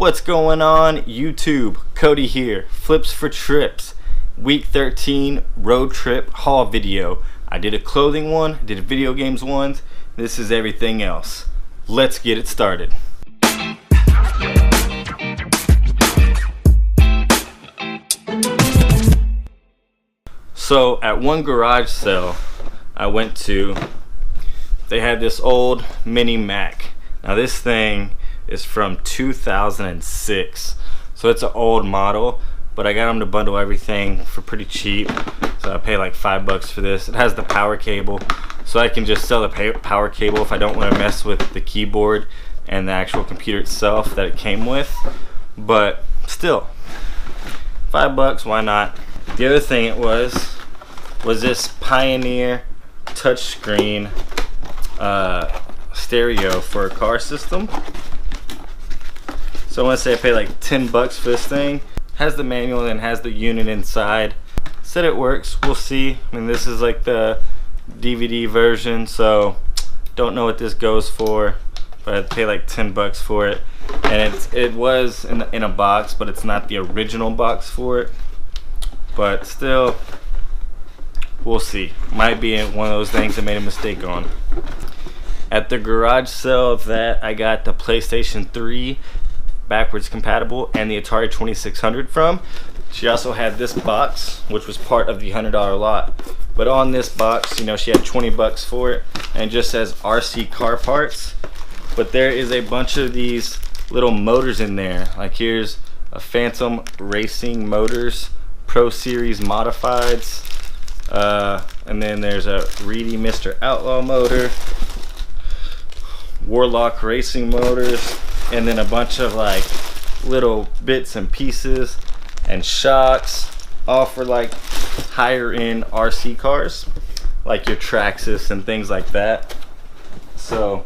What's going on YouTube? Cody here, Flips for Trips, week 13 road trip haul video. I did a clothing one, did a video games one. This is everything else. Let's get it started. So at one garage sale I went to, they had this old mini Mac. Now this thing is from 2006, so it's an old model, but I got them to bundle everything for pretty cheap, so I paid like $5 for this. It has the power cable, so I can just sell the power cable if I don't want to mess with the keyboard and the actual computer itself that it came with. But still, $5, why not? The other thing it was this Pioneer touchscreen stereo for a car system. So I want to say I paid like $10 for this thing. Has the manual and has the unit inside. Said it works. We'll see. I mean, this is like the DVD version, so don't know what this goes for, but I paid like $10 for it. And it was in a box, but it's not the original box for it. But still, we'll see. Might be one of those things I made a mistake on. At the garage sale of that, I got the PlayStation 3 backwards compatible and the Atari 2600 from. She also had this box, which was part of the $100 lot. But on this box, you know, she had $20 for it, and it just says RC car parts. But there is a bunch of these little motors in there. Like here's a Phantom Racing Motors Pro Series Modifieds, and then there's a Reedy Mr. Outlaw motor, Warlock Racing Motors, and then a bunch of like little bits and pieces and shocks, all for like higher end RC cars, like your Traxxas and things like that. So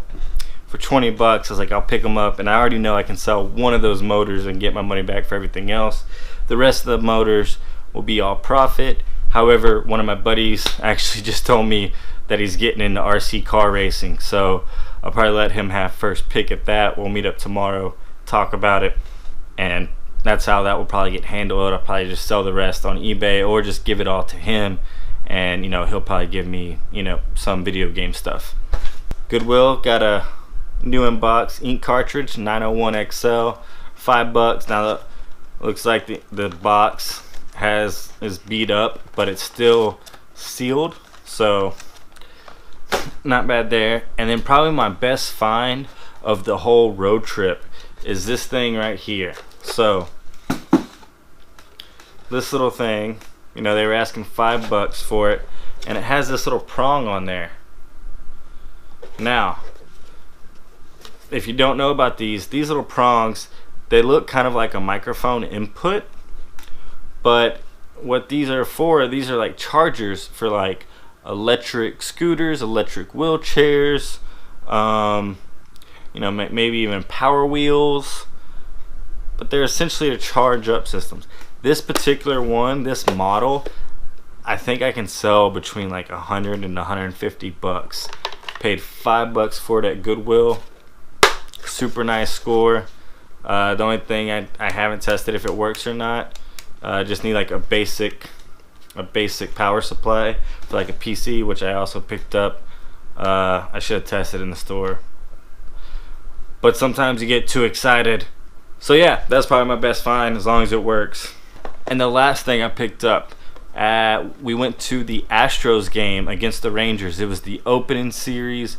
for $20, I was like, I'll pick them up, and I already know I can sell one of those motors and get my money back for everything else. The rest of the motors will be all profit. However, one of my buddies actually just told me that he's getting into RC car racing, so I'll probably let him have first pick at that. We'll meet up tomorrow, talk about it, and that's how that will probably get handled. I'll probably just sell the rest on eBay or just give it all to him, and you know, he'll probably give me, you know, some video game stuff. Goodwill got a new in-box ink cartridge, 901 XL, $5. Now that looks like the box is beat up, but it's still sealed, so not bad there. And then probably my best find of the whole road trip is this thing right here. So this little thing, you know, they were asking $5 for it, and it has this little prong on there. Now, if you don't know about these little prongs, they look kind of like a microphone input, but what these are for, these are like chargers for like electric scooters, electric wheelchairs, you know, maybe even Power Wheels, but they're essentially to charge up systems. This particular one, this model, I think I can sell between like $100 and $150. Paid $5 for it at Goodwill. Super nice score. The only thing I haven't tested if it works or not. Just need like a basic power supply for like a PC, which I also picked up. I should have tested in the store, but sometimes you get too excited. So yeah, that's probably my best find as long as it works. And the last thing I picked up, we went to the Astros game against the Rangers. It was the opening series.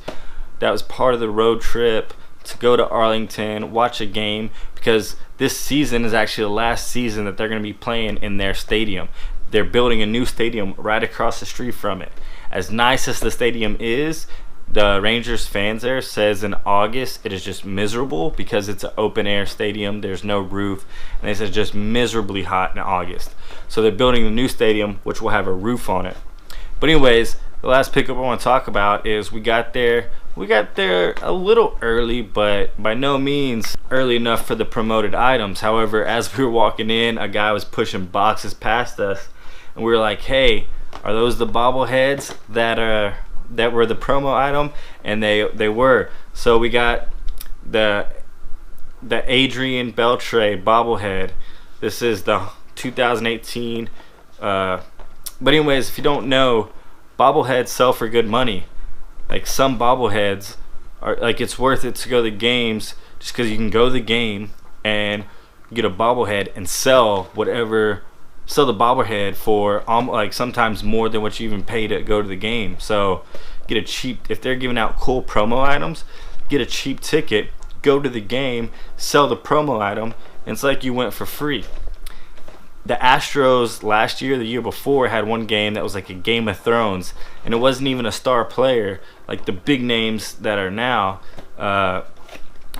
That was part of the road trip to go to Arlington, watch a game, because this season is actually the last season that they're going to be playing in their stadium. They're building a new stadium right across the street from it. As nice as the stadium is, the Rangers fans there says in August it is just miserable because it's an open air stadium. There's no roof, and they said it's just miserably hot in August. So they're building the new stadium, which will have a roof on it. But anyways, the last pickup I want to talk about is we got there a little early, but by no means early enough for the promoted items. However, as we were walking in, a guy was pushing boxes past us, and we were like, hey, are those the bobbleheads that were the promo item? And they were. So we got the the Adrian Beltre bobblehead. This is the 2018. But anyways, if you don't know, bobbleheads sell for good money. Like some bobbleheads are like, it's worth it to go to the games just because you can go to the game and get a bobblehead and sell the bobblehead for like sometimes more than what you even pay to go to the game. So get a cheap, if they're giving out cool promo items, get a cheap ticket, go to the game, sell the promo item, and it's like you went for free. The Astros last year, the year before, had one game that was like a Game of Thrones, and it wasn't even a star player like the big names that are now.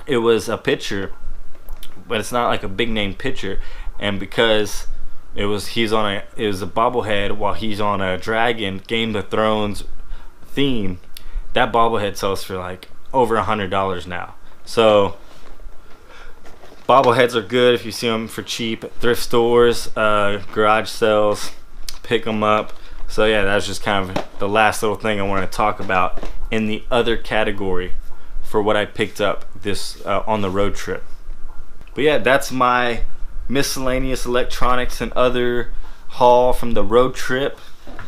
It was a pitcher, but it's not like a big name pitcher, and because it was a bobblehead while he's on a dragon Game of Thrones theme, that bobblehead sells for like over $100 now. So bobbleheads are good if you see them for cheap at thrift stores, garage sales, pick them up. So yeah, that's just kind of the last little thing I want to talk about in the other category for what I picked up this on the road trip. But yeah, that's my miscellaneous electronics and other haul from the road trip.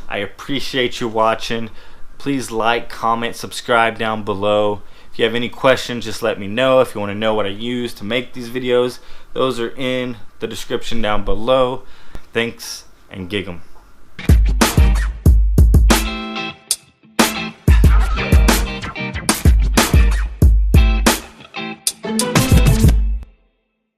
I appreciate you watching. Please like, comment, subscribe down below. If you have any questions, just let me know. If you want to know what I use to make these videos, those are in the description down below. Thanks, and gig 'em.